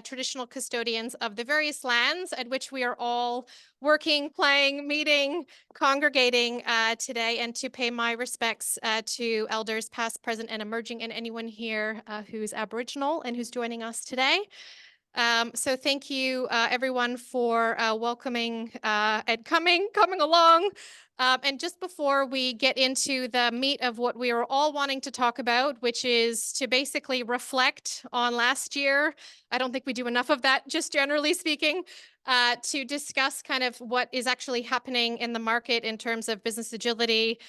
traditional custodians of the various lands at which we are all working, playing, meeting, congregating today, and to pay my respects to elders past, present, and emerging, and anyone here who's Aboriginal and who's joining us today. So thank you, everyone, for welcoming and coming along. And just before we get into the meat of what we are all wanting to talk about, which is to basically reflect on last year, I don't think we do enough of that, just generally speaking, to discuss kind of what is actually happening in the market in terms of business agility,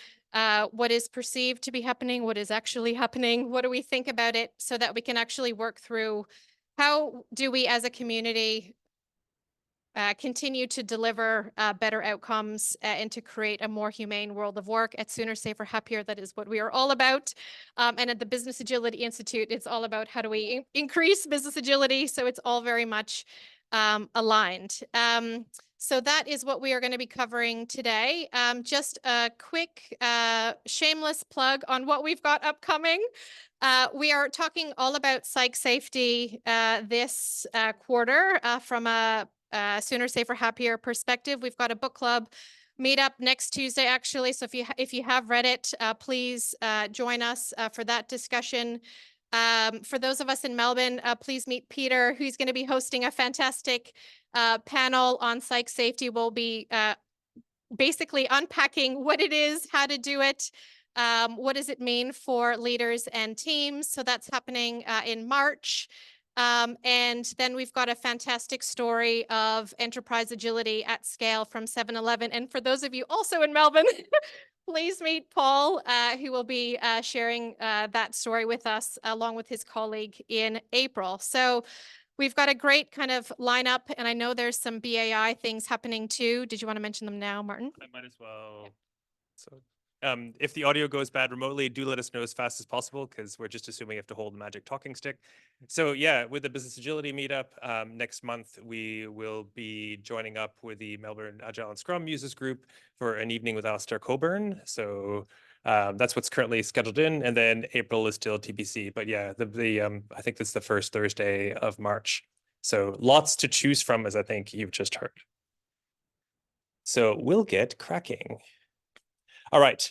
what is perceived to be happening, what is actually happening, what do we think about it, so that we can actually work through how do we as a community continue to deliver better outcomes and to create a more humane world of work at Sooner, Safer, Happier. That is what we are all about. And at the Business Agility Institute, it's all about how do we increase business agility. So it's all very much aligned. So that is what we are going to be covering today. Just a quick shameless plug on what we've got upcoming. We are talking all about psych safety this quarter from a Sooner, Safer, Happier perspective. We've got a book club meetup next Tuesday, actually. So if you have read it, please join us for that discussion. For those of us in Melbourne, please meet Peter, who's going to be hosting a fantastic panel on psych safety. We'll be basically unpacking what it is, how to do it, what does it mean for leaders and teams. So that's happening in March. And then we've got a fantastic story of enterprise agility at scale from 7-Eleven. And for those of you also in Melbourne, please meet Paul, who will be sharing that story with us along with his colleague in April. So we've got a great kind of lineup, and I know there's some BAI things happening too. Did you want to mention them now, Martin? I might as well. Yeah. So if the audio goes bad remotely, do let us know as fast as possible, because we're just assuming you have to hold the magic talking stick. So yeah, with the Business Agility Meetup next month, we will be joining up with the Melbourne Agile and Scrum Users Group for an evening with Alistair Coburn. So that's what's currently scheduled in, and then April is still TBC. But yeah, I think that's the first Thursday of March. So lots to choose from, as I think you've just heard. So we'll get cracking. All right.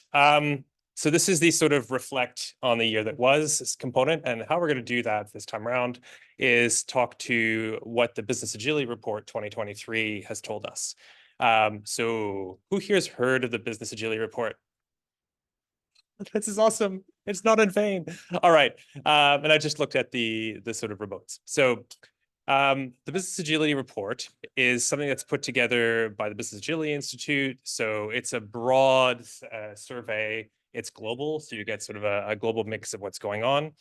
So this is the sort of reflect on the year that was component, and how we're going to do that this time around is talk to what the Business Agility Report 2023 has told us. So who here's heard of the Business Agility Report? This is awesome. It's not in vain. All right. And I just looked at the sort of remotes. So the Business Agility Report is something that's put together by the Business Agility Institute. So it's a broad survey. It's global, so you get sort of a global mix of what's going on.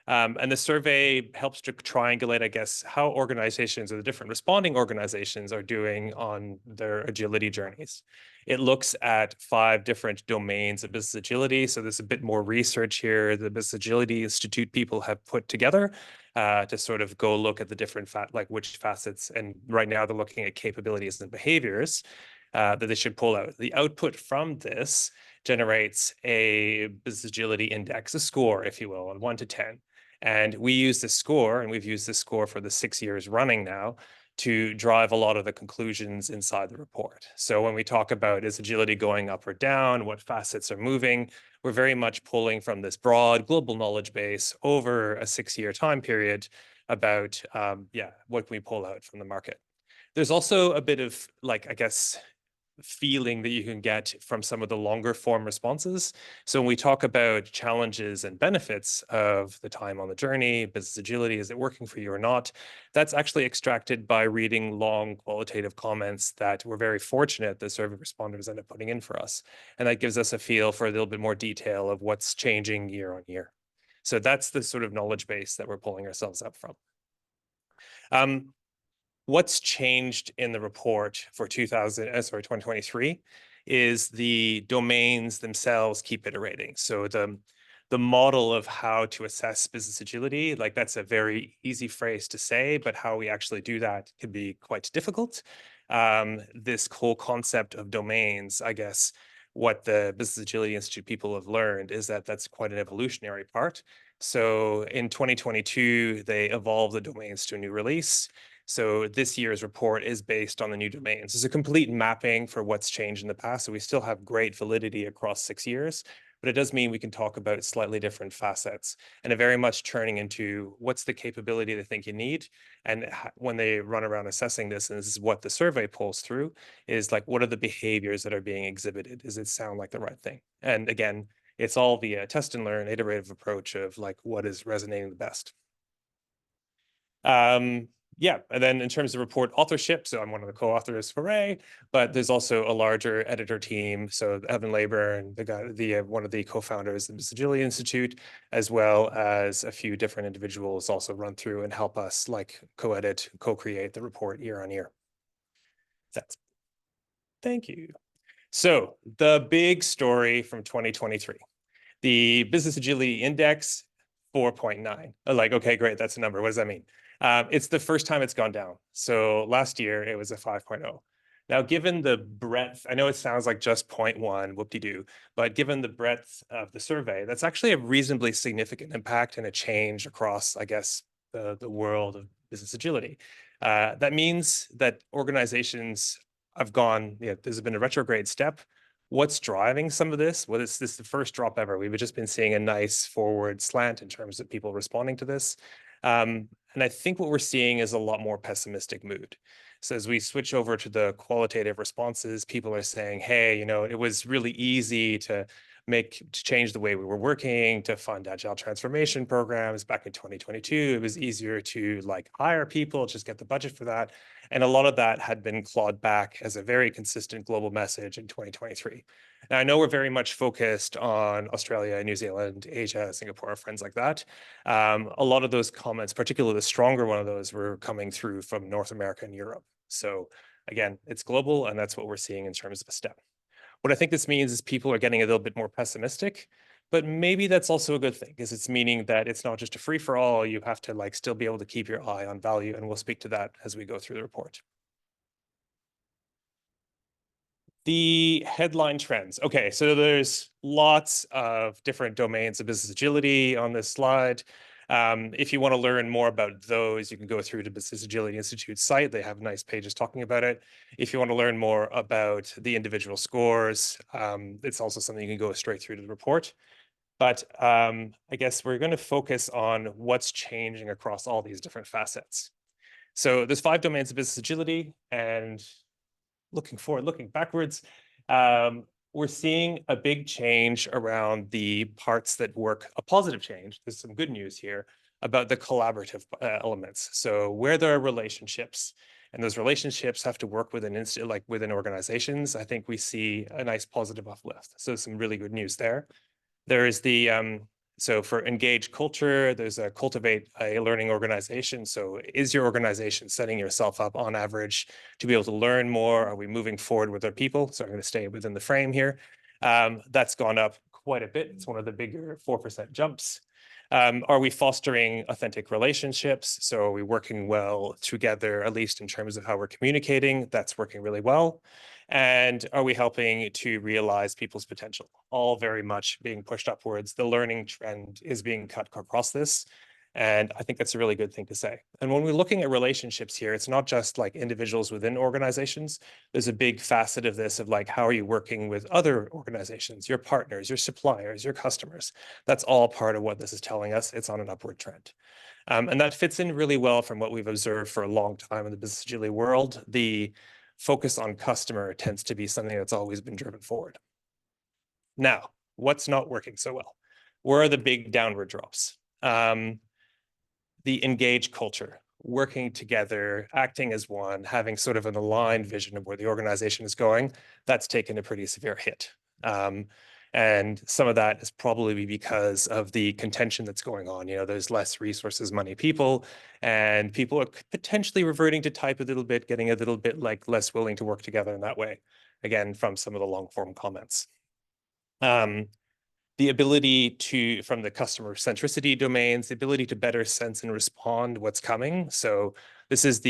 And the survey helps to triangulate, I guess, how organizations or the different responding organizations are doing on their agility journeys. It looks at 5 different domains of business agility. So there's a bit more research here the Business Agility Institute people have put together to sort of go look at the different which facets. And right now they're looking at capabilities and behaviors that they should pull out. The output from this generates a business agility index, a score, if you will, on 1 to 10. And we use this score, and we've used this score for the 6 years running now, to drive a lot of the conclusions inside the report. So when we talk about is agility going up or down, what facets are moving, we're very much pulling from this broad global knowledge base over a 6-year time period about, what can we pull out from the market. There's also a bit of, I guess, feeling that you can get from some of the longer form responses. So when we talk about challenges and benefits of the time on the journey, business agility, is it working for you or not? That's actually extracted by reading long qualitative comments that we're very fortunate the survey responders end up putting in for us. And that gives us a feel for a little bit more detail of what's changing year on year. So that's the sort of knowledge base that we're pulling ourselves up from. What's changed in the report for 2023 is the domains themselves keep iterating. So the model of how to assess business agility, that's a very easy phrase to say, but how we actually do that can be quite difficult. This whole concept of domains, I guess, what the Business Agility Institute people have learned is that that's quite an evolutionary part. So in 2022, they evolved the domains to a new release. So this year's report is based on the new domains. It's a complete mapping for what's changed in the past. So we still have great validity across 6 years, but it does mean we can talk about slightly different facets and it very much turning into what's the capability they think you need. And when they run around assessing this, and this is what the survey pulls through, is like, what are the behaviors that are being exhibited? Does it sound like the right thing? And again, it's all via test and learn iterative approach of like what is resonating the best. Yeah, and then in terms of report authorship, so I'm one of the co-authors, hooray, but there's also a larger editor team. So Evan Labor and one of the co-founders of the Agility Institute, as well as a few different individuals also run through and help us like co-edit, co-create the report year on year. Thank you. So the big story from 2023. The Business Agility Index, 4.9. Like, okay, great, that's a number. What does that mean? It's the first time it's gone down. So last year it was a 5.0. Now, given the breadth, I know it sounds like just 0.1, whoop-de-doo, but given the breadth of the survey, that's actually a reasonably significant impact and a change across, I guess, the world of business agility. That means that organizations have gone, there's been a retrograde step. What's driving some of this? Well, this is the first drop ever. We've just been seeing a nice forward slant in terms of people responding to this. And I think what we're seeing is a lot more pessimistic mood. So as we switch over to the qualitative responses, people are saying, hey, it was really easy to change the way we were working, to fund agile transformation programs back in 2022. It was easier to like hire people, just get the budget for that. And a lot of that had been clawed back as a very consistent global message in 2023. Now, I know we're very much focused on Australia, New Zealand, Asia, Singapore, friends like that. A lot of those comments, particularly the stronger one of those, were coming through from North America and Europe. So again, it's global, and that's what we're seeing in terms of a step. What I think this means is people are getting a little bit more pessimistic, but maybe that's also a good thing because it's meaning that it's not just a free for all. You have to like still be able to keep your eye on value, and we'll speak to that as we go through the report. The headline trends. Okay, so there's lots of different domains of business agility on this slide. If you want to learn more about those, you can go through to Business Agility Institute's site. They have nice pages talking about it. If you want to learn more about the individual scores, it's also something you can go straight through to the report. But I guess we're going to focus on what's changing across all these different facets. So there's 5 domains of business agility, and looking forward, looking backwards, we're seeing a big change around the parts that work, a positive change. There's some good news here about the collaborative elements. So where there are relationships, and those relationships have to work within within organizations, I think we see a nice positive uplift. So some really good news there. There is the so for engage culture, there's a cultivate a learning organization. So is your organization setting yourself up on average to be able to learn more? Are we moving forward with our people? So I'm going to stay within the frame here. That's gone up quite a bit. It's one of the bigger 4% jumps. Are we fostering authentic relationships? So are we working well together, at least in terms of how we're communicating? That's working really well. And are we helping to realize people's potential? All very much being pushed upwards. The learning trend is being cut across this. And I think that's a really good thing to say. And when we're looking at relationships here, it's not just like individuals within organizations. There's a big facet of this of like, how are you working with other organizations, your partners, your suppliers, your customers? That's all part of what this is telling us. It's on an upward trend. And that fits in really well from what we've observed for a long time in the business agility world. The focus on customer tends to be something that's always been driven forward. Now, what's not working so well? Where are the big downward drops? The engaged culture, working together, acting as one, having sort of an aligned vision of where the organization is going, that's taken a pretty severe hit. And some of that is probably because of the contention that's going on. There's less resources, money, people, and people are potentially reverting to type a little bit, getting a little bit like less willing to work together in that way. Again, from some of the long form comments. The ability to, from the customer centricity domains, the ability to better sense and respond what's coming. So this is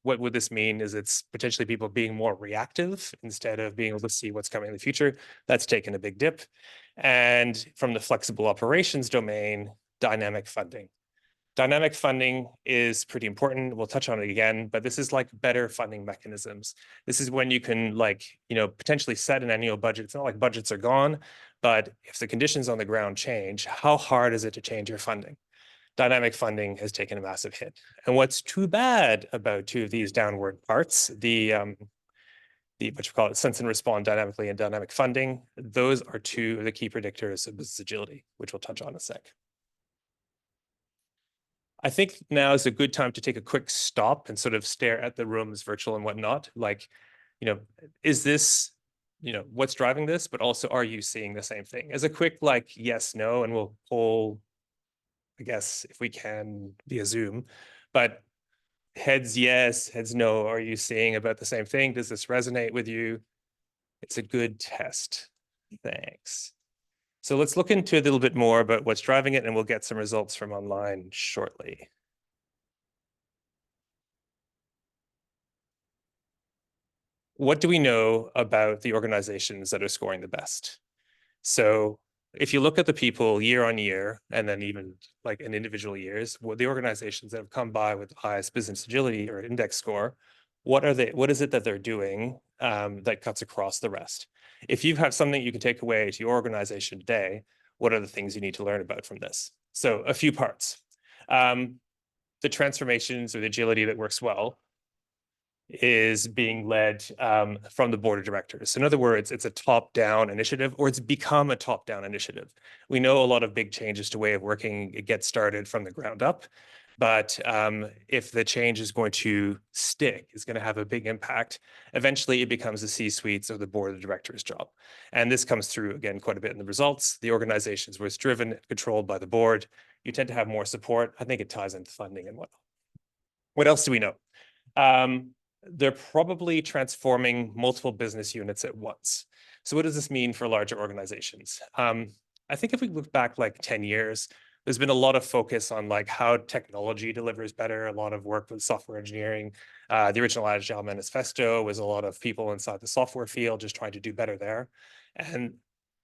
what would this mean is it's potentially people being more reactive instead of being able to see what's coming in the future. That's taken a big dip. And from the flexible operations domain, dynamic funding. Dynamic funding is pretty important. We'll touch on it again, but this is like better funding mechanisms. This is when you can potentially set an annual budget. It's not like budgets are gone, but if the conditions on the ground change, how hard is it to change your funding? Dynamic funding has taken a massive hit. And what's too bad about two of these downward parts, the what you call it, sense and respond dynamically and dynamic funding, those are two of the key predictors of business agility, which we'll touch on in a sec. I think now is a good time to take a quick stop and sort of stare at the rooms, virtual and whatnot. Like, is this, what's driving this? But also, are you seeing the same thing? As a quick, yes, no, and we'll poll, I guess, if we can via Zoom. But heads, yes, heads, no. Are you seeing about the same thing? Does this resonate with you? It's a good test. Thanks. So let's look into a little bit more about what's driving it, and we'll get some results from online shortly. What do we know about the organizations that are scoring the best? So if you look at the people year on year, and then even like in individual years, what the organizations that have come by with the highest business agility or index score, what is it that they're doing that cuts across the rest? If you have something you can take away to your organization today, what are the things you need to learn about from this? So a few parts. The transformations or the agility that works well is being led from the board of directors. In other words, it's a top-down initiative, or it's become a top-down initiative. We know a lot of big changes to way of working, it gets started from the ground up. But if the change is going to stick, it's going to have a big impact, eventually it becomes the C-suites or the board of directors' job. And this comes through, again, quite a bit in the results. The organizations where it's driven and controlled by the board, you tend to have more support. I think it ties into funding and whatnot. What else do we know? They're probably transforming multiple business units at once. So what does this mean for larger organizations? I think if we look back like 10 years, there's been a lot of focus on like how technology delivers better, a lot of work with software engineering. The original Agile Manifesto was a lot of people inside the software field just trying to do better there. And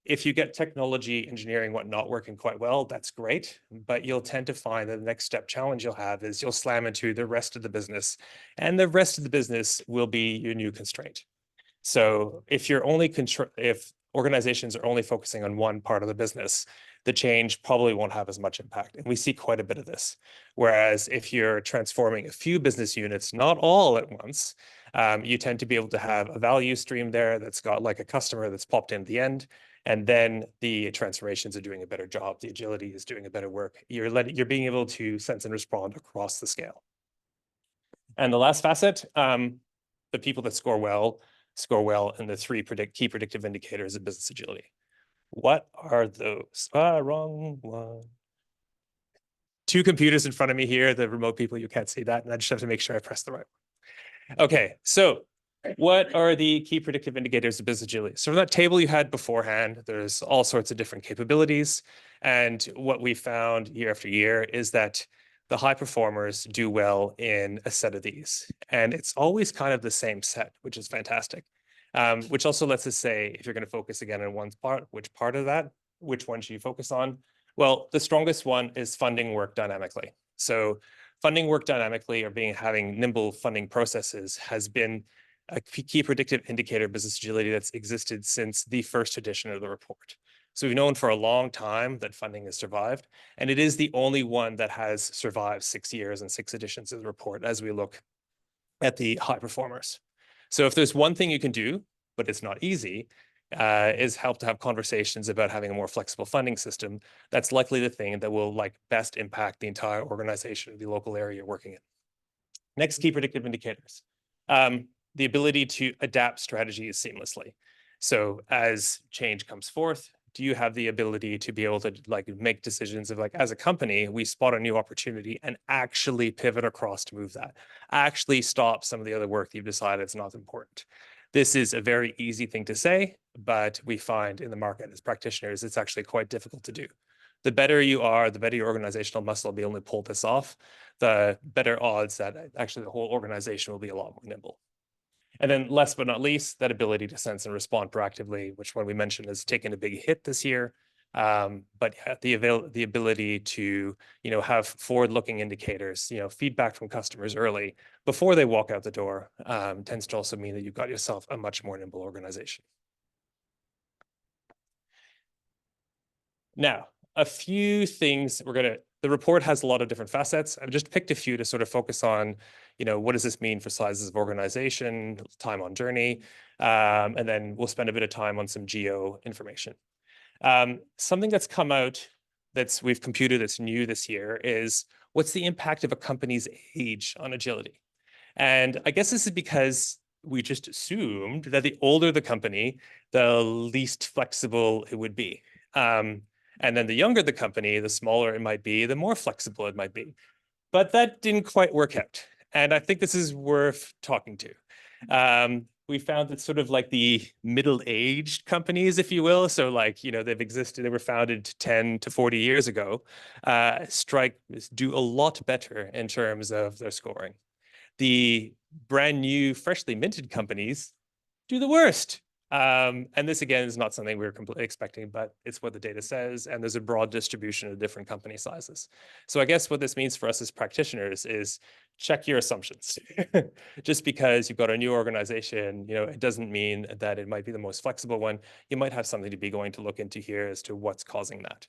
if you get technology, engineering, whatnot working quite well, that's great. But you'll tend to find that the next step challenge you'll have is you'll slam into the rest of the business, and the rest of the business will be your new constraint. So if organizations are only focusing on one part of the business, the change probably won't have as much impact. And we see quite a bit of this. Whereas if you're transforming a few business units, not all at once, you tend to be able to have a value stream there that's got like a customer that's popped in at the end. And then the transformations are doing a better job. The agility is doing a better work. You're being able to sense and respond across the scale. And the last facet, the people that score well in the three key predictive indicators of business agility. What are those? Wrong one. Two computers in front of me here. The remote people, you can't see that. And I just have to make sure I press the right one. Okay, so what are the key predictive indicators of business agility? So from that table you had beforehand, there's all sorts of different capabilities. And what we found year after year is that the high performers do well in a set of these. And it's always kind of the same set, which is fantastic. Which also lets us say, if you're going to focus again on one part, which part of that, which one should you focus on? Well, the strongest one is funding work dynamically. So funding work dynamically or having nimble funding processes has been a key predictive indicator of business agility that's existed since the first edition of the report. So we've known for a long time that funding has survived, and it is the only one that has survived 6 years and 6 editions of the report as we look at the high performers. So if there's one thing you can do, but it's not easy, is help to have conversations about having a more flexible funding system. That's likely the thing that will best impact the entire organization, the local area you're working in. Next, key predictive indicators. The ability to adapt strategies seamlessly. So as change comes forth, do you have the ability to be able to make decisions of as a company, we spot a new opportunity and actually pivot across to move that, actually stop some of the other work that you've decided is not important. This is a very easy thing to say, but we find in the market as practitioners, it's actually quite difficult to do. The better you are, the better your organizational muscle will be able to pull this off, the better odds that actually the whole organization will be a lot more nimble. And then last but not least, that ability to sense and respond proactively, which one we mentioned has taken a big hit this year. But yeah, the ability to, have forward-looking indicators, feedback from customers early before they walk out the door, tends to also mean that you've got yourself a much more nimble organization. Now, a few things the report has a lot of different facets. I've just picked a few to sort of focus on, what does this mean for sizes of organization, time on journey, and then we'll spend a bit of time on some geo information. Something that's come out we've computed that's new this year is what's the impact of a company's age on agility? And I guess this is because we just assumed that the older the company, the least flexible it would be. And then the younger the company, the smaller it might be, the more flexible it might be. But that didn't quite work out. And I think this is worth talking to. We found that sort of like the middle-aged companies, if you will, so like, they were founded 10 to 40 years ago, do a lot better in terms of their scoring. The brand new, freshly minted companies do the worst. And this, again, is not something we were completely expecting, but it's what the data says, and there's a broad distribution of different company sizes. So I guess what this means for us as practitioners is check your assumptions. Just because you've got a new organization, it doesn't mean that it might be the most flexible one. You might have something to be going to look into here as to what's causing that.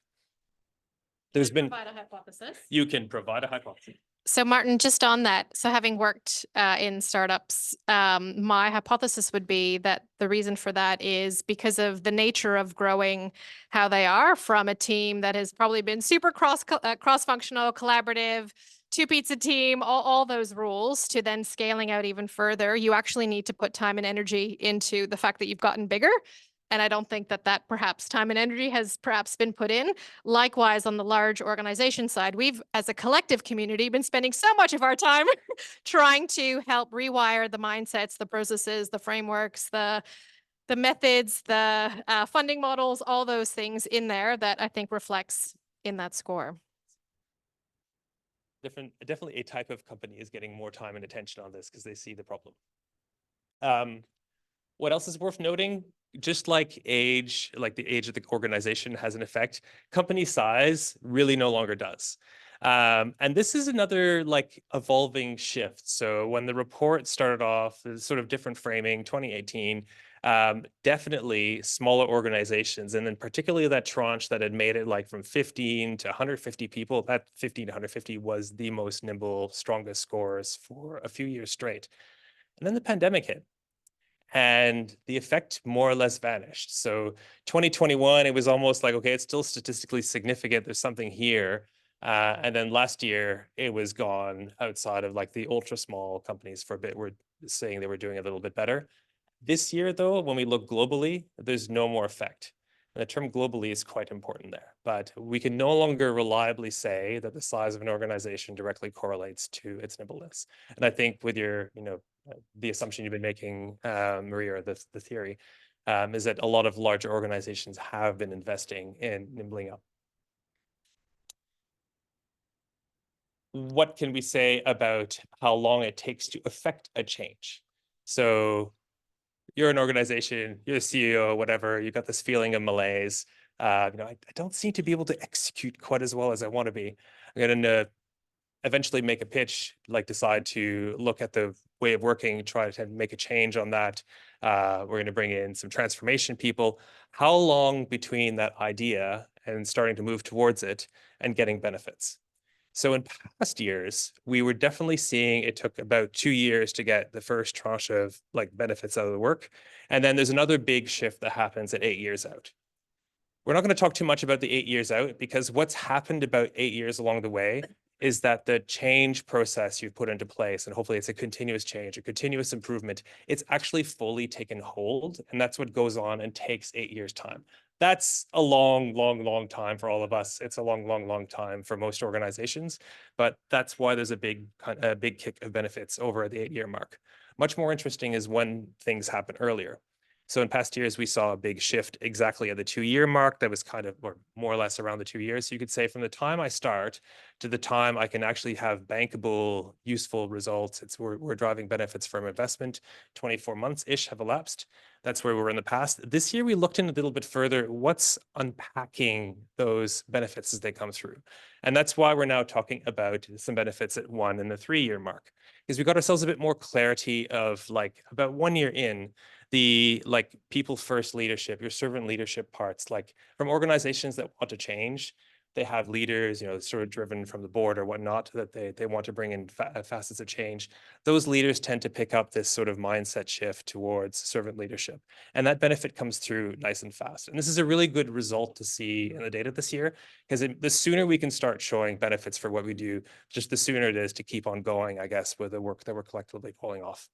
Provide a hypothesis. You can provide a hypothesis. So Martin, just on that, so having worked in startups, my hypothesis would be that the reason for that is because of the nature of growing how they are from a team that has probably been super cross-functional, collaborative, two-pizza team, all those rules, to then scaling out even further. You actually need to put time and energy into the fact that you've gotten bigger. And I don't think that perhaps time and energy has perhaps been put in. Likewise, on the large organization side, we've, as a collective community, been spending so much of our time trying to help rewire the mindsets, the processes, the frameworks, the methods, the funding models, all those things in there that I think reflects in that score. Definitely a type of company is getting more time and attention on this because they see the problem. What else is worth noting? Just like the age of the organization has an effect, company size really no longer does. And this is another evolving shift. So when the report started off, there's sort of different framing, 2018, definitely smaller organizations, and then particularly that tranche that had made it from 15 to 150 people, that 15 to 150 was the most nimble, strongest scores for a few years straight. And then the pandemic hit. And the effect more or less vanished. So 2021, it was almost like, okay, it's still statistically significant. There's something here. And then last year, it was gone outside of the ultra small companies for a bit. We're saying they were doing a little bit better. This year, though, when we look globally, there's no more effect. And the term globally is quite important there. But we can no longer reliably say that the size of an organization directly correlates to its nimbleness. And I think with your, the assumption you've been making, Muir, the theory, is that a lot of larger organizations have been investing in nimbling up. What can we say about how long it takes to affect a change? So you're an organization, you're the CEO, whatever, you got this feeling of malaise. I don't seem to be able to execute quite as well as I want to be. I'm going to eventually make a pitch, decide to look at the way of working, try to make a change on that. We're going to bring in some transformation people. How long between that idea and starting to move towards it and getting benefits? So in past years, we were definitely seeing it took about 2 years to get the first tranche of benefits out of the work. And then there's another big shift that happens at 8 years out. We're not going to talk too much about the 8 years out because what's happened about 8 years along the way is that the change process you've put into place, and hopefully it's a continuous change, a continuous improvement, it's actually fully taken hold. And that's what goes on and takes 8 years' time. That's a long, long, long time for all of us. It's a long, long, long time for most organizations, but that's why there's a big kick of benefits over the 8-year mark. Much more interesting is when things happen earlier. So in past years, we saw a big shift exactly at the 2-year mark. That was kind of more or less around the 2 years. So you could say from the time I start to the time I can actually have bankable, useful results, we're driving benefits from investment. 24 months-ish have elapsed. That's where we were in the past. This year, we looked in a little bit further. What's unpacking those benefits as they come through? And that's why we're now talking about some benefits at 1 and the 3-year mark, because we got ourselves a bit more clarity of like about 1 year in, the like people first leadership, your servant leadership parts, like from organizations that want to change, they have leaders, sort of driven from the board or whatnot, that they want to bring in facets of change. Those leaders tend to pick up this sort of mindset shift towards servant leadership. And that benefit comes through nice and fast. And this is a really good result to see in the data this year, because the sooner we can start showing benefits for what we do, just the sooner it is to keep on going, I guess, with the work that we're collectively pulling off.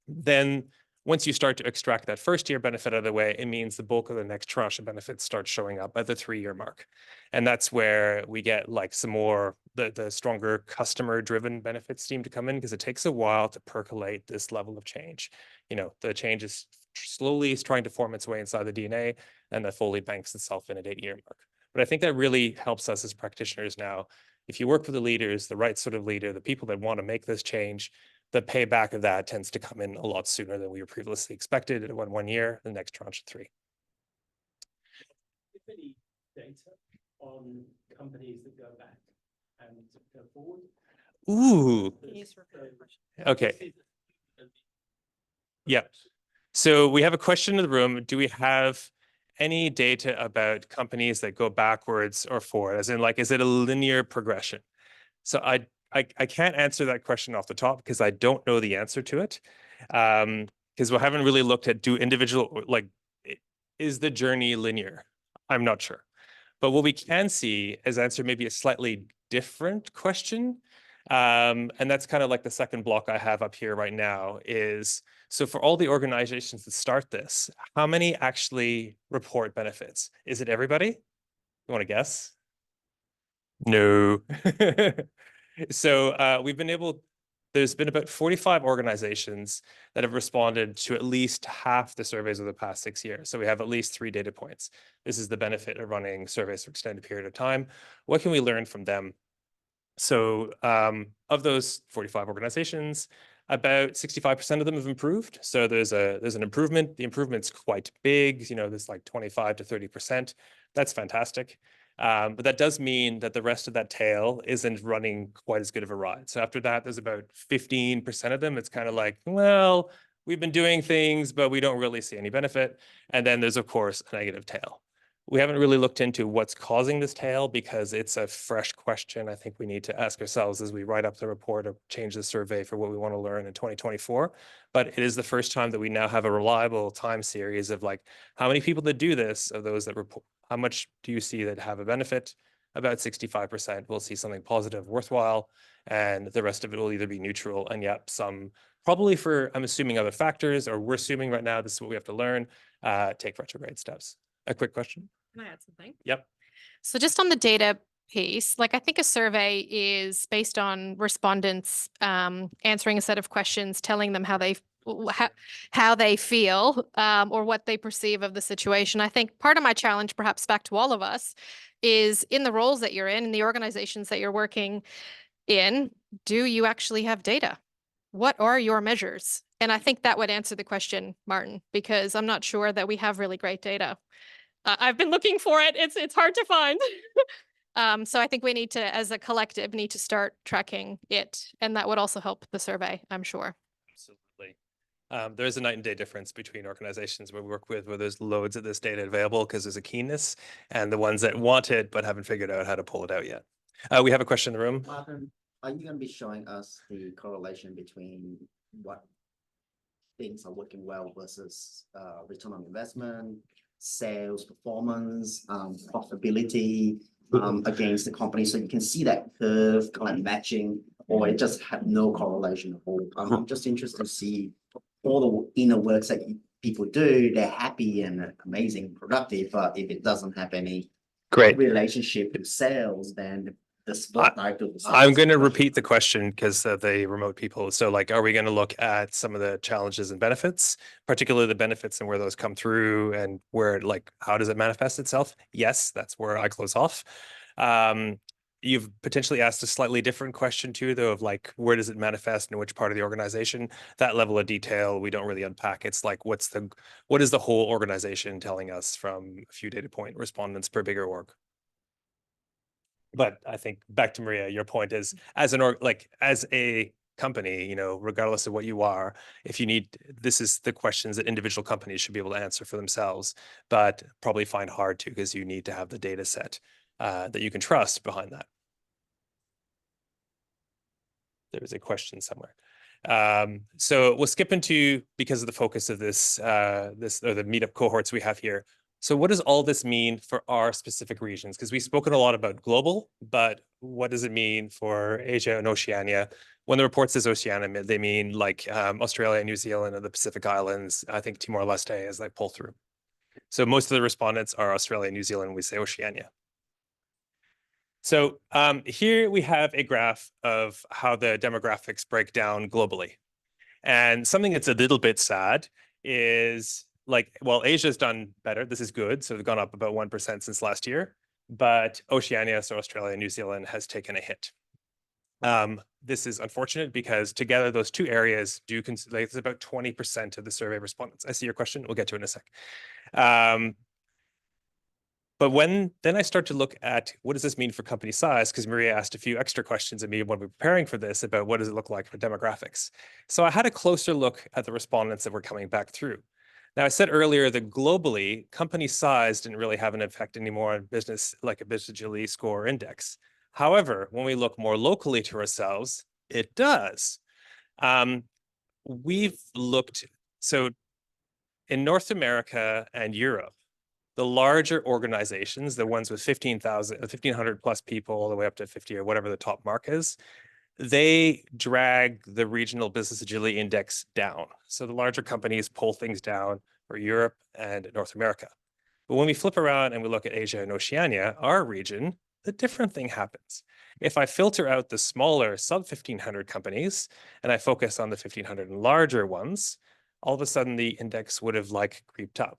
Then once you start to extract that first year benefit out of the way, it means the bulk of the next tranche of benefits starts showing up at the 3-year mark. And that's where we get like some more, the stronger customer driven benefits seem to come in, because it takes a while to percolate this level of change. The change is slowly trying to form its way inside the DNA, and that fully banks itself in at 8-year mark. But I think that really helps us as practitioners now. If you work with the leaders, the right sort of leader, the people that want to make this change, the payback of that tends to come in a lot sooner than we were previously expected at 1 year, the next tranche of 3. Any data on companies that go back and go forward? Ooh. Okay. Yeah. So we have a question in the room. Do we have any data about companies that go backwards or forward? As in, like, is it a linear progression? So I can't answer that question off the top because I don't know the answer to it. Because we haven't really looked at is the journey linear? I'm not sure. But what we can see is answer maybe a slightly different question. And that's kind of like the second block I have up here right now is, so for all the organizations that start this, how many actually report benefits? Is it everybody? You want to guess? No. So there's been about 45 organizations that have responded to at least half the surveys of the past 6 years. So we have at least 3 data points. This is the benefit of running surveys for extended period of time. What can we learn from them? So of those 45 organizations, about 65% of them have improved. So there's an improvement. The improvement's quite big, there's like 25 to 30%. That's fantastic. But that does mean that the rest of that tail isn't running quite as good of a ride. So after that, there's about 15% of them. It's kind of like, well, we've been doing things, but we don't really see any benefit. And then there's, of course, a negative tail. We haven't really looked into what's causing this tail because it's a fresh question I think we need to ask ourselves as we write up the report or change the survey for what we want to learn in 2024. But it is the first time that we now have a reliable time series of like, how many people that do this, of those that report, how much do you see that have a benefit? About 65% will see something positive, worthwhile, and the rest of it will either be neutral and yep, some probably for, I'm assuming, other factors, or we're assuming right now this is what we have to learn, take retrograde steps. A quick question. Can I add something? Yep. So just on the data piece, like I think a survey is based on respondents answering a set of questions, telling them how they feel or what they perceive of the situation. I think part of my challenge, perhaps back to all of us, is in the roles that you're in the organizations that you're working in, do you actually have data? What are your measures? And I think that would answer the question, Martin, because I'm not sure that we have really great data. I've been looking for it. It's hard to find. So I think we need to, as a collective, need to start tracking it. And that would also help the survey, I'm sure. Absolutely. There is a night and day difference between organizations we work with where there's loads of this data available because there's a keenness, and the ones that want it but haven't figured out how to pull it out yet. We have a question in the room. Martin, are you going to be showing us the correlation between what things are working well versus return on investment, sales performance, profitability against the company, so you can see that curve kind of matching, or it just had no correlation at all? I'm just interested to see all the inner works that people do. They're happy and amazing, productive, but if it doesn't have any Great relationship with sales, then the sport title. I'm going to repeat the question because of the remote people. So like, are we going to look at some of the challenges and benefits, particularly the benefits and where those come through and where like, how does it manifest itself? Yes, that's where I close off. You've potentially asked a slightly different question too, though, of like, where does it manifest and which part of the organization? That level of detail, we don't really unpack. It's like, what is the whole organization telling us from a few data point respondents per bigger org? But I think back to Maria, your point is as as a company, you know, regardless of what you are, if you need, this is the questions that individual companies should be able to answer for themselves, but probably find hard to because you need to have the data set that you can trust behind that. There was a question somewhere. So we'll skip into, because of the focus of this, or the meetup cohorts we have here. So what does all this mean for our specific regions? Because we've spoken a lot about global, but what does it mean for Asia and Oceania? When the report says Oceania, they mean like Australia, New Zealand, and the Pacific Islands. I think Timor-Leste as they pull through. So most of the respondents are Australia, New Zealand, we say Oceania. So here we have a graph of how the demographics break down globally. And something that's a little bit sad is like, well, Asia's done better. This is good. So they've gone up about 1% since last year. But Oceania, so Australia and New Zealand, has taken a hit. This is unfortunate because together those two areas do, like, it's about 20% of the survey respondents. I see your question. We'll get to it in a sec. But then I start to look at what does this mean for company size? Because Maria asked a few extra questions of me when we were preparing for this about what does it look like for demographics. So I had a closer look at the respondents that were coming back through. Now, I said earlier that globally, company size didn't really have an effect anymore on business, like a business agility score or index. However, when we look more locally to ourselves, it does. We've looked, so in North America and Europe, the larger organizations, the ones with 1,500 plus people, all the way up to 50 or whatever the top mark is, they drag the regional business agility index down. So the larger companies pull things down for Europe and North America. But when we flip around and we look at Asia and Oceania, our region, a different thing happens. If I filter out the smaller sub 1,500 companies and I focus on the 1,500 and larger ones, all of a sudden the index would have like creeped up.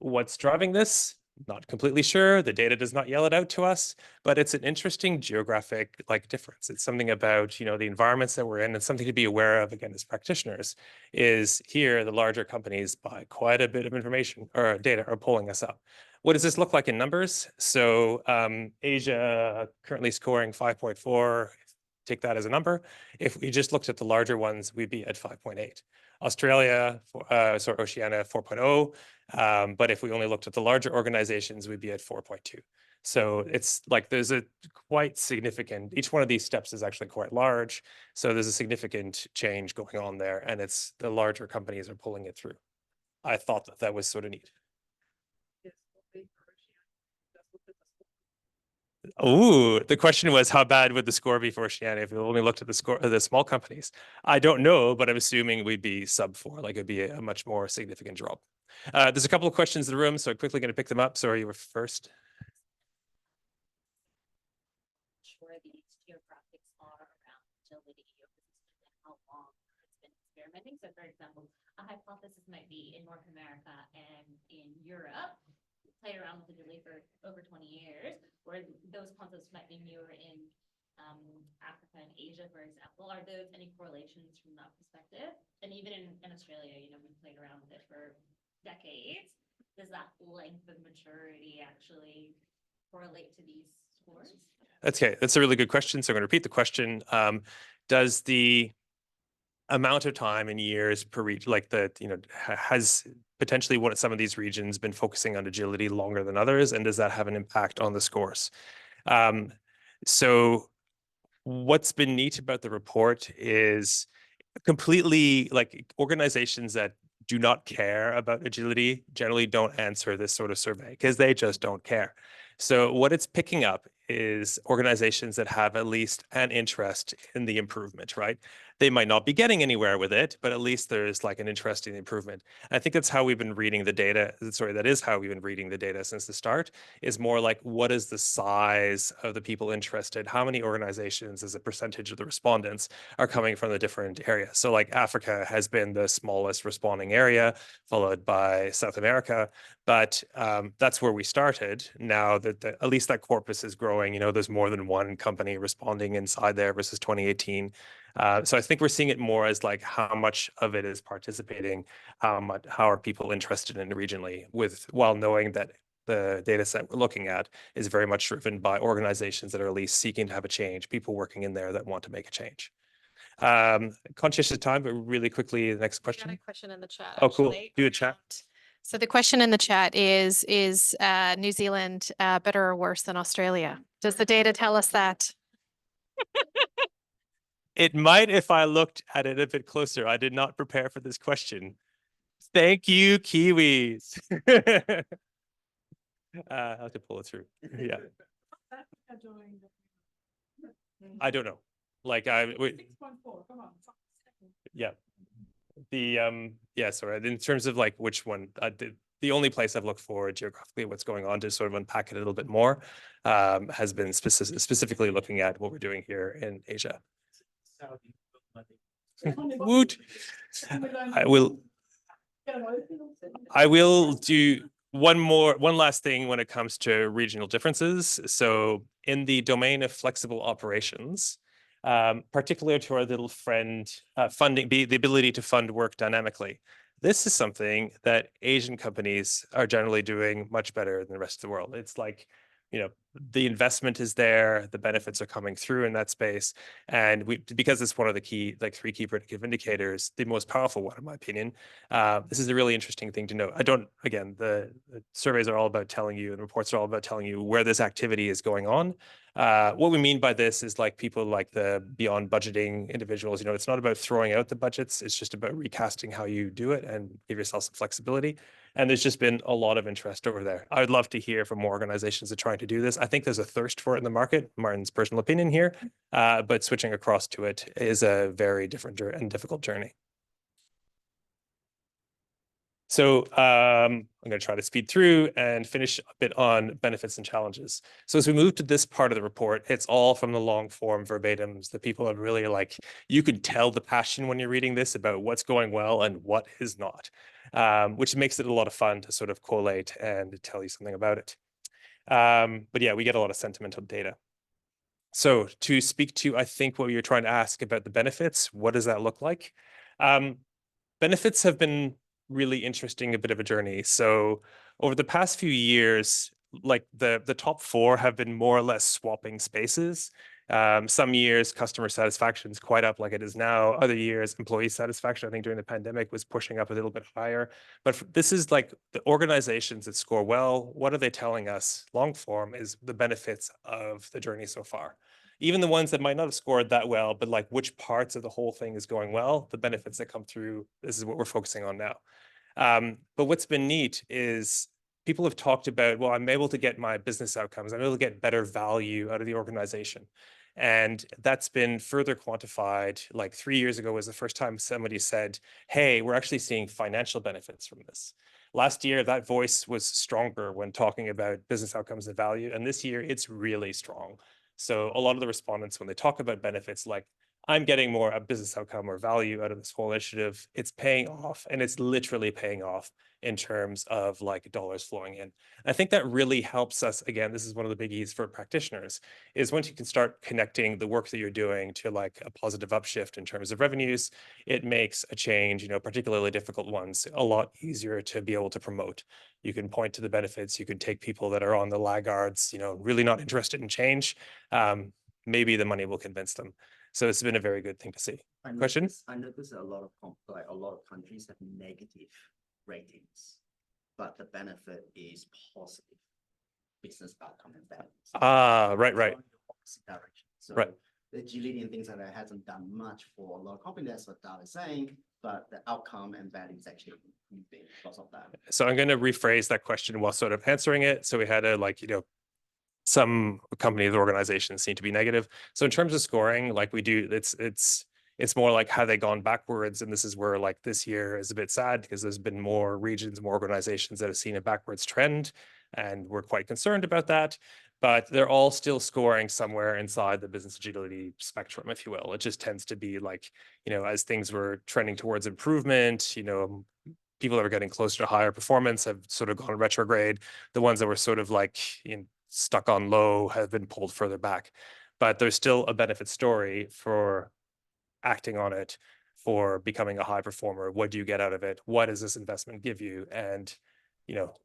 What's driving this? Not completely sure. The data does not yell it out to us, but it's an interesting geographic like difference. It's something about, you know, the environments that we're in, and something to be aware of again as practitioners is here the larger companies by quite a bit of information or data are pulling us up. What does this look like in numbers? So Asia currently scoring 5.4. Take that as a number. If we just looked at the larger ones, we'd be at 5.8. Australia, sorry, Oceania 4.0. But if we only looked at the larger organizations, we'd be at 4.2. So it's like there's a quite significant, each one of these steps is actually quite large. So there's a significant change going on there, and it's the larger companies are pulling it through. I thought that was sort of neat. Oh, the question was how bad would the score be for Oceania if we only looked at the score of the small companies? I don't know, but I'm assuming we'd be sub 4, like it'd be a much more significant drop. There's a couple of questions in the room, so I'm quickly going to pick them up. Sorry, you were first. Sure, these geographics are around agility and how long it's been experimenting. So, for example, a hypothesis might be in North America and in Europe, play around with agility for over 20 years, where those concepts might be newer in Africa and Asia, for example. Are those any correlations from that perspective? And even in Australia, you know, we played around with it for decades. Does that length of maturity actually correlate to these scores? Okay, that's a really good question. So I'm going to repeat the question. Does the amount of time in years per region, like has potentially some of these regions been focusing on agility longer than others, and does that have an impact on the scores? So what's been neat about the report is completely like organizations that do not care about agility generally don't answer this sort of survey because they just don't care. So what it's picking up is organizations that have at least an interest in the improvement, right? They might not be getting anywhere with it, but at least there's like an interesting improvement. I think that's how we've been reading the data. Sorry, that is how we've been reading the data since the start, is more like, what is the size of the people interested? How many organizations as a percentage of the respondents are coming from the different areas? So like Africa has been the smallest responding area, followed by South America. But that's where we started. Now that at least that corpus is growing, there's more than one company responding inside there versus 2018. So I think we're seeing it more as like how much of it is participating, how are people interested in it regionally, while knowing that the data set we're looking at is very much driven by organizations that are at least seeking to have a change, people working in there that want to make a change. Conscious of time, but really quickly, the next We got question. a question in the chat. Oh, cool. actually, Do a chat. around- So the question in the chat is New Zealand better or worse than Australia? Does the data tell us that? It might if I looked at it a bit closer. I did not prepare for this question. Thank you, Kiwis. I'll have to pull it through. Yeah, I don't know. Like yeah. Yeah, sorry. In terms of like which one, the only place I've looked for geographically what's going on to sort of unpack it a little bit more has been specifically looking at what we're doing here in Asia. Woot. I will do one last thing when it comes to regional differences. So in the domain of flexible operations, particularly to our little friend funding, the ability to fund work dynamically. This is something that Asian companies are generally doing much better than the rest of the world. It's like, the investment is there, the benefits are coming through in that space. And because it's one of the key, like 3 key predictive indicators, the most powerful one, in my opinion, this is a really interesting thing to note. Again, the surveys are all about telling you, and reports are all about telling you where this activity is going on. What we mean by this is like people like the beyond budgeting individuals, it's not about throwing out the budgets, it's just about recasting how you do it and give yourself some flexibility. And there's just been a lot of interest over there. I would love to hear from more organizations that are trying to do this. I think there's a thirst for it in the market, Martin's personal opinion here, but switching across to it is a very different and difficult journey. So I'm going to try to speed through and finish a bit on benefits and challenges. So as we move to this part of the report, it's all from the long form verbatims. The people are really like, you could tell the passion when you're reading this about what's going well and what is not, which makes it a lot of fun to sort of collate and tell you something about it. But yeah, we get a lot of sentimental data. So to speak to, I think what you're trying to ask about the benefits, what does that look like? Benefits have been really interesting, a bit of a journey. So over the past few years, like the top 4 have been more or less swapping spaces. Some years customer satisfaction is quite up like it is now. Other years employee satisfaction, I think during the pandemic, was pushing up a little bit higher. But this is like the organizations that score well, what are they telling us? Long form is the benefits of the journey so far. Even the ones that might not have scored that well, but like which parts of the whole thing is going well, the benefits that come through, this is what we're focusing on now. But what's been neat is people have talked about, well, I'm able to get my business outcomes. I'm able to get better value out of the organization. And that's been further quantified. Like 3 years ago was the first time somebody said, hey, we're actually seeing financial benefits from this. Last year, that voice was stronger when talking about business outcomes and value. And this year, it's really strong. So a lot of the respondents, when they talk about benefits, like, I'm getting more a business outcome or value out of this whole initiative, it's paying off, and it's literally paying off in terms of like dollars flowing in. I think that really helps us. Again, this is one of the biggies for practitioners, is once you can start connecting the work that you're doing to like a positive upshift in terms of revenues, it makes a change, particularly difficult ones, a lot easier to be able to promote. You can point to the benefits, you can take people that are on the laggards, really not interested in change. Maybe the money will convince them. So it's been a very good thing to see. Question? I notice a lot of countries have negative ratings, but the benefit is positive business outcome and benefits. Right. Direction. So Right. the agility and things like that hasn't done much for a lot of companies. That's what Dal is saying, but the outcome and value is actually improving because of that. So I'm going to rephrase that question while sort of answering it. So we had some companies, organizations seem to be negative. So in terms of scoring, like we do, it's It's more like have they gone backwards? And this is where like this year is a bit sad because there's been more regions, more organizations that have seen a backwards trend, and we're quite concerned about that. But they're all still scoring somewhere inside the business agility spectrum, if you will. It just tends to be like, as things were trending towards improvement, people that are getting closer to higher performance have sort of gone retrograde. The ones that were sort of like stuck on low have been pulled further back. But there's still a benefit story for acting on it, for becoming a high performer. What do you get out of it? What does this investment give you? And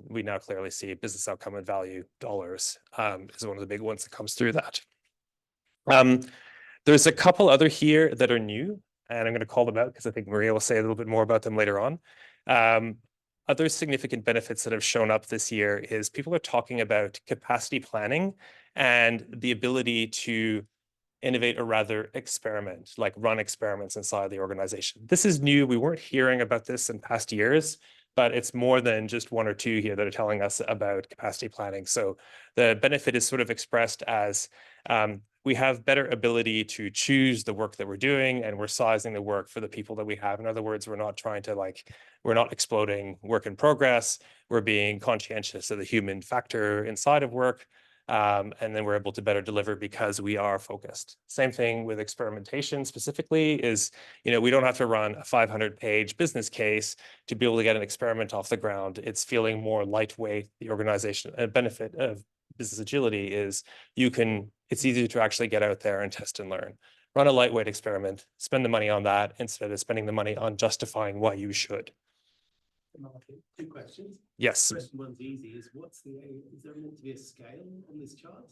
we now clearly see business outcome and value dollars is one of the big ones that comes through that. There's a couple other here that are new, and I'm going to call them out because I think Maria will say a little bit more about them later on. Other significant benefits that have shown up this year is people are talking about capacity planning and the ability to innovate or rather experiment, like run experiments inside the organization. This is new. We weren't hearing about this in past years, but it's more than just one or two here that are telling us about capacity planning. So the benefit is sort of expressed as we have better ability to choose the work that we're doing, and we're sizing the work for the people that we have. In other words, we're not trying to we're not exploding work in progress. We're being conscientious of the human factor inside of work. And then we're able to better deliver because we are focused. Same thing with experimentation specifically is, we don't have to run a 500-page business case to be able to get an experiment off the ground. It's feeling more lightweight. The organization, a benefit of business agility is it's easier to actually get out there and test and learn. Run a lightweight experiment, spend the money on that instead of spending the money on justifying why you should. Martin, 2 questions. Yes. First one's easy. Is there meant to be a scale on this chart?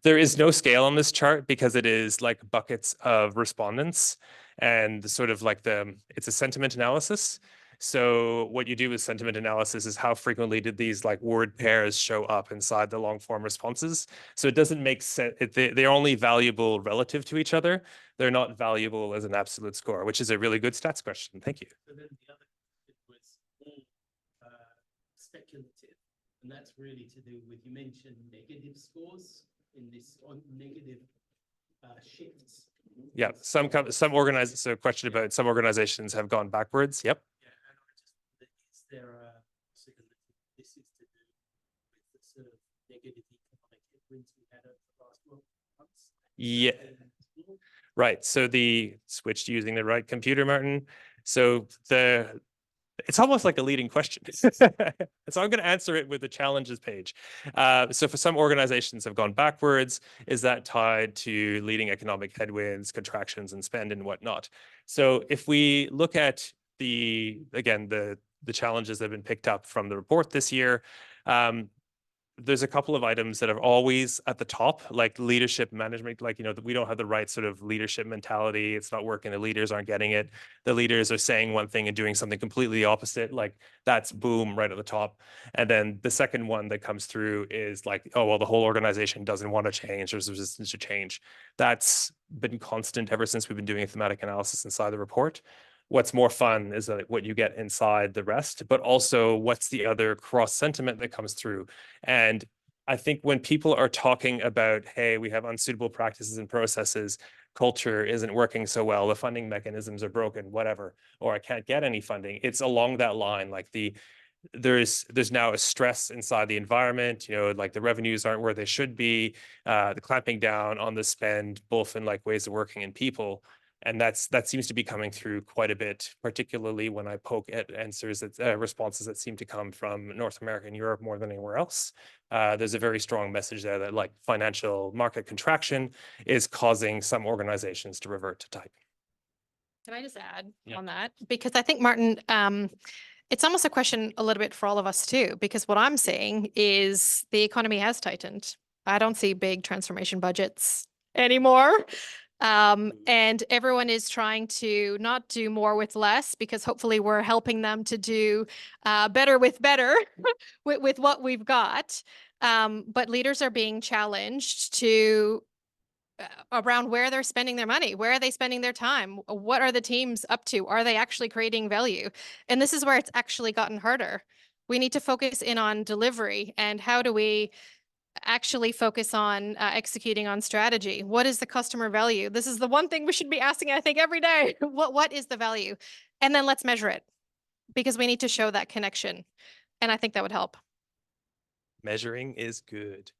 There is no scale on this chart because it is like buckets of respondents and sort of like it's a sentiment analysis. So what you do with sentiment analysis is how frequently did these like word pairs show up inside the long form responses. So it doesn't make sense. They're only valuable relative to each other. They're not valuable as an absolute score, which is a really good stats question. Thank you. So then the other was more speculative, and that's really to do with, you mentioned negative scores in this on negative shifts. Yeah, some organizations. So, question about some organizations have gone backwards. Yep. Yeah, and I just wonder, is there a possibility this is to do with the sort of negative economic headwinds we had over the last 12 months? Yeah. Right. So the switch to using the right computer, Martin. So it's almost like a leading question. So I'm going to answer it with the challenges page. So for some organizations have gone backwards. Is that tied to leading economic headwinds, contractions and spend and whatnot? So if we look at the challenges that have been picked up from the report this year, there's a couple of items that are always at the top, like leadership management, that we don't have the right sort of leadership mentality. It's not working. The leaders aren't getting it. The leaders are saying one thing and doing something completely opposite. Like that's boom right at the top. And then the second one that comes through is like, oh, well, the whole organization doesn't want to change. There's resistance to change. That's been constant ever since we've been doing a thematic analysis inside the report. What's more fun is like what you get inside the rest, but also what's the other cross sentiment that comes through. And I think when people are talking about, hey, we have unsuitable practices and processes, culture isn't working so well, the funding mechanisms are broken, whatever, or I can't get any funding. It's along that line, like there's now a stress inside the environment, like the revenues aren't where they should be, the clamping down on the spend, both in like ways of working and people. And that seems to be coming through quite a bit, particularly when I poke at responses that seem to come from North America and Europe more than anywhere else. There's a very strong message there that like financial market contraction is causing some organizations to revert to type. Can I just add Yeah. on that? Because I think, Martin, it's almost a question a little bit for all of us too, because what I'm saying is the economy has tightened. I don't see big transformation budgets anymore. And everyone is trying to not do more with less, because hopefully we're helping them to do better with better with what we've got. But leaders are being challenged to around where they're spending their money. Where are they spending their time? What are the teams up to? Are they actually creating value? And this is where it's actually gotten harder. We need to focus in on delivery and how do we actually focus on executing on strategy. What is the customer value? This is the one thing we should be asking, I think, every day. What is the value? And then let's measure it, because we need to show that connection. And I think that would help. Measuring is good.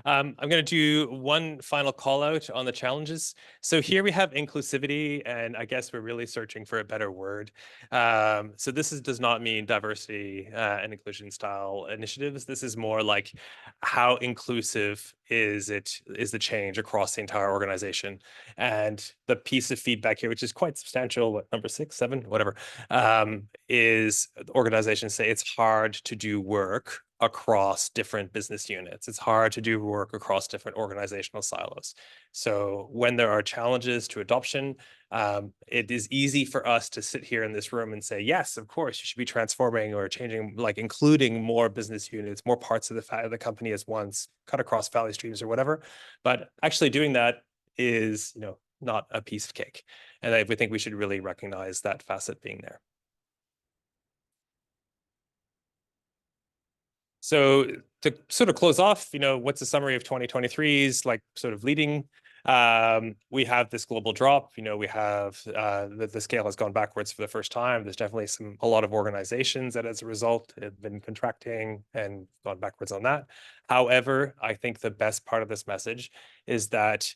I'm going to do one final call out on the challenges. So here we have inclusivity, and I guess we're really searching for a better word. So this does not mean diversity and inclusion style initiatives. This is more like how inclusive is the change across the entire organization. And the piece of feedback here, which is quite substantial, what, number 6, 7, whatever, is organizations say it's hard to do work across different business units. It's hard to do work across different organizational silos. So when there are challenges to adoption, it is easy for us to sit here in this room and say, yes, of course, you should be transforming or changing, like including more business units, more parts of the company as once, cut across value streams or whatever. But actually doing that is, not a piece of cake. And we think we should really recognize that facet being there. So to sort of close off, what's the summary of 2023's like sort of leading? We have this global drop. We have the scale has gone backwards for the first time. There's definitely a lot of organizations that as a result have been contracting and gone backwards on that. However, I think the best part of this message is that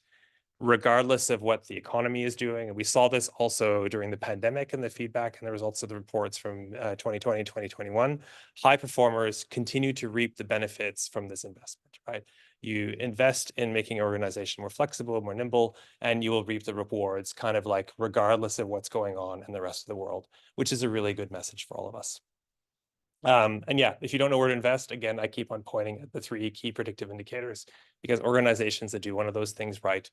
regardless of what the economy is doing, and we saw this also during the pandemic and the feedback and the results of the reports from 2020 and 2021, high performers continue to reap the benefits from this investment, right? You invest in making your organization more flexible, more nimble, and you will reap the rewards kind of like regardless of what's going on in the rest of the world, which is a really good message for all of us. And yeah, if you don't know where to invest, again, I keep on pointing at the 3 key predictive indicators, because organizations that do one of those things right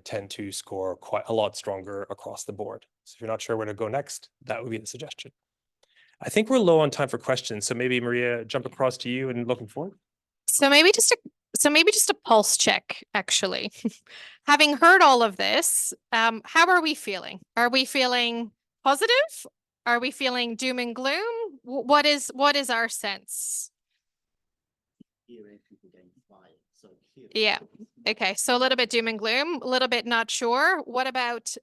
tend to score quite a lot stronger across the board. So if you're not sure where to go next, that would be the suggestion. I think we're low on time for questions. So maybe Maria, jump across to you and looking forward. So maybe just a pulse check, actually. Having heard all of this, how are we feeling? Are we feeling positive? Are we feeling doom and gloom? What is our sense? Yeah. Okay. So a little bit doom and gloom, a little bit not sure. What about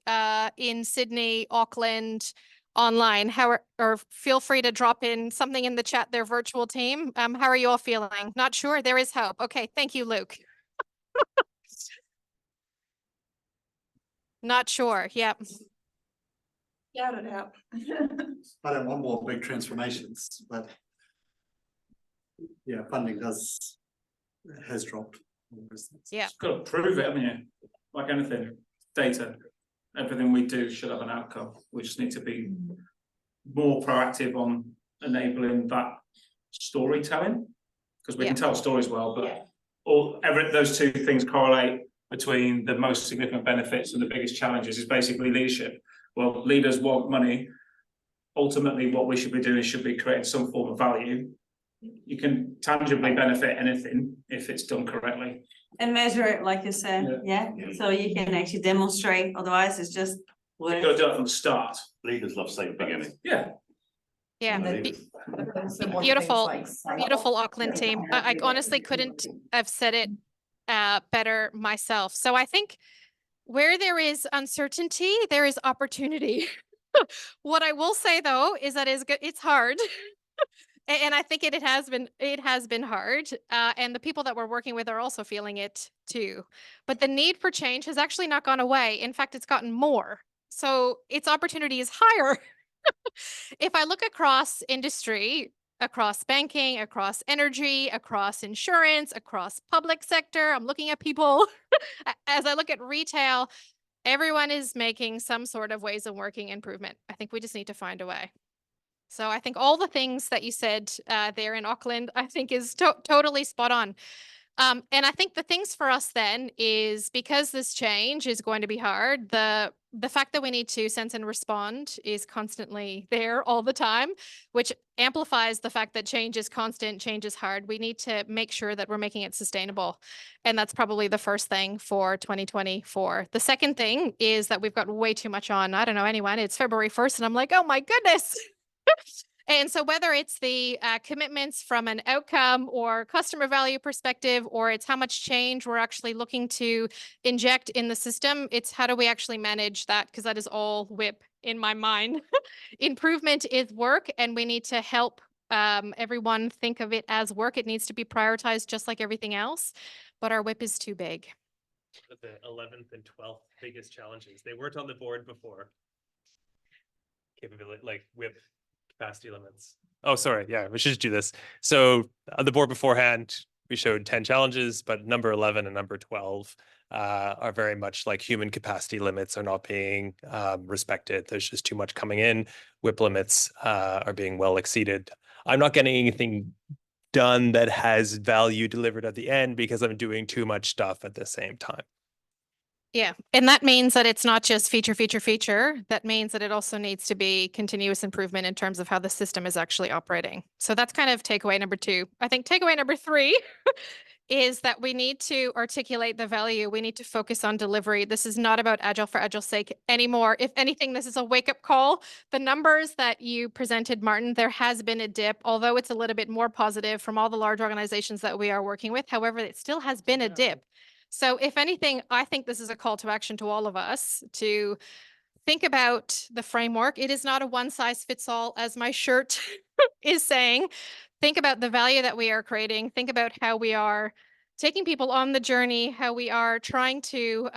in Sydney, Auckland, online? Or feel free to drop in something in the chat, their virtual team. How are you all feeling? Not sure. There is hope. Okay. Thank you, Luke. Not sure. Yep. Shout it out. I don't want more big transformations, but yeah, funding has dropped. Yeah. Got to prove it, haven't you? Like anything, data, everything we do should have an outcome. We just need to be more proactive on enabling that storytelling, because we can tell stories well, but those 2 things correlate between the most significant benefits and the biggest challenges is basically leadership. Well, leaders want money. Ultimately, what we should be doing should be creating some form of value. You can tangibly benefit anything if it's done correctly. And measure it, like you said, yeah. So you can actually demonstrate, otherwise it's just. You've got to do it from the start. Leaders love safe beginning. Yeah. Yeah. Beautiful Auckland team. I honestly couldn't have said it better myself. So I think where there is uncertainty, there is opportunity. What I will say though is that it's hard. And I think it has been hard. And the people that we're working with are also feeling it too. But the need for change has actually not gone away. In fact, it's gotten more. So its opportunity is higher. If I look across industry, across banking, across energy, across insurance, across public sector, I'm looking at people. As I look at retail, everyone is making some sort of ways of working improvement. I think we just need to find a way. So I think all the things that you said there in Auckland, I think is totally spot on. And I think the things for us then is, because this change is going to be hard, the fact that we need to sense and respond is constantly there all the time, which amplifies the fact that change is constant, change is hard. We need to make sure that we're making it sustainable. And that's probably the first thing for 2024. The second thing is that we've got way too much on. I don't know anyone. It's February 1st and I'm like, oh my goodness. And so whether it's the commitments from an outcome or customer value perspective, or it's how much change we're actually looking to inject in the system, it's how do we actually manage that? Because that is all WIP in my mind. Improvement is work, and we need to help everyone think of it as work. It needs to be prioritized just like everything else, but our WIP is too big. The 11th and 12th biggest challenges. They weren't on the board before. Capability, like WIP capacity limits. Oh, sorry. Yeah, we should just do this. So on the board beforehand, we showed 10 challenges, but number 11 and number 12 are very much like human capacity limits are not being respected. There's just too much coming in. WIP limits are being well exceeded. I'm not getting anything done that has value delivered at the end because I'm doing too much stuff at the same time. Yeah, and that means that it's not just feature, feature, feature. That means that it also needs to be continuous improvement in terms of how the system is actually operating. So that's kind of takeaway number 2. I think takeaway number 3 is that we need to articulate the value. We need to focus on delivery. This is not about agile for agile's sake anymore. If anything, this is a wake-up call. The numbers that you presented, Martin, there has been a dip, although it's a little bit more positive from all the large organizations that we are working with. However, it still has been a dip. So if anything, I think this is a call to action to all of us to think about the framework. It is not a one size fits all, as my shirt is saying. Think about the value that we are creating. Think about how we are taking people on the journey, how we are trying to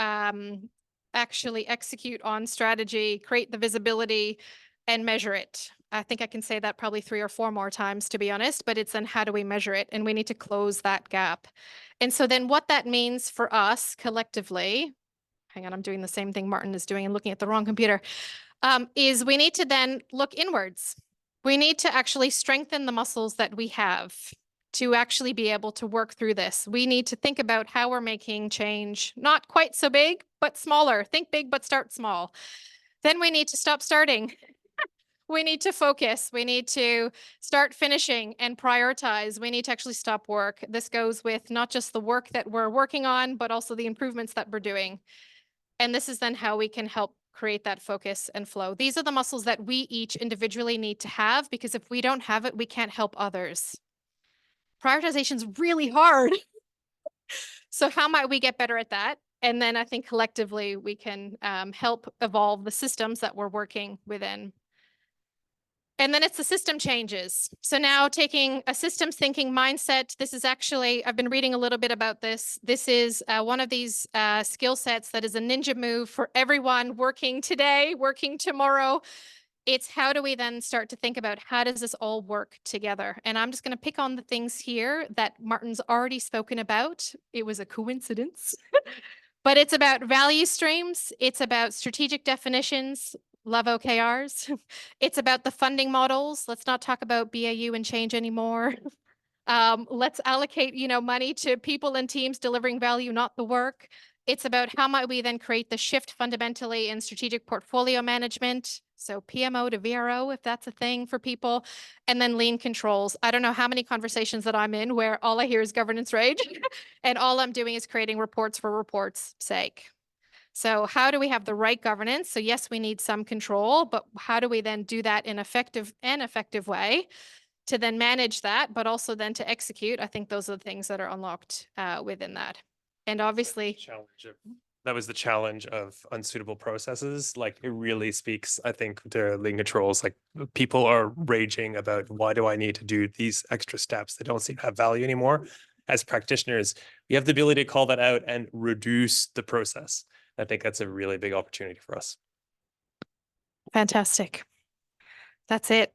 actually execute on strategy, create the visibility, and measure it. I think I can say that probably 3 or 4 more times, to be honest, but it's then how do we measure it? And we need to close that gap. And so then what that means for us collectively, hang on, I'm doing the same thing Martin is doing and looking at the wrong computer, is we need to then look inwards. We need to actually strengthen the muscles that we have to actually be able to work through this. We need to think about how we're making change, not quite so big, but smaller. Think big, but start small. Then we need to stop starting. We need to focus. We need to start finishing and prioritize. We need to actually stop work. This goes with not just the work that we're working on, but also the improvements that we're doing. And this is then how we can help create that focus and flow. These are the muscles that we each individually need to have, because if we don't have it, we can't help others. Prioritization is really hard. So how might we get better at that? And then I think collectively we can help evolve the systems that we're working within. And then it's the system changes. So now taking a systems thinking mindset, this is actually, I've been reading a little bit about this. This is one of these skill sets that is a ninja move for everyone working today, working tomorrow. It's how do we then start to think about how does this all work together? And I'm just going to pick on the things here that Martin's already spoken about. It was a coincidence. But it's about value streams. It's about strategic definitions. Love OKRs. It's about the funding models. Let's not talk about BAU and change anymore. Let's allocate, money to people and teams delivering value, not the work. It's about how might we then create the shift fundamentally in strategic portfolio management. So PMO to VRO, if that's a thing for people, and then lean controls. I don't know how many conversations that I'm in where all I hear is governance rage and all I'm doing is creating reports for reports' sake. So how do we have the right governance? So yes, we need some control, but how do we then do that in an effective way to then manage that, but also then to execute? I think those are the things that are unlocked within that. And obviously, That was the challenge of unsuitable processes. Like it really speaks, I think, to lean controls. Like people are raging about why do I need to do these extra steps that don't seem to have value anymore. As practitioners, we have the ability to call that out and reduce the process. I think that's a really big opportunity for us. fantastic. That's it.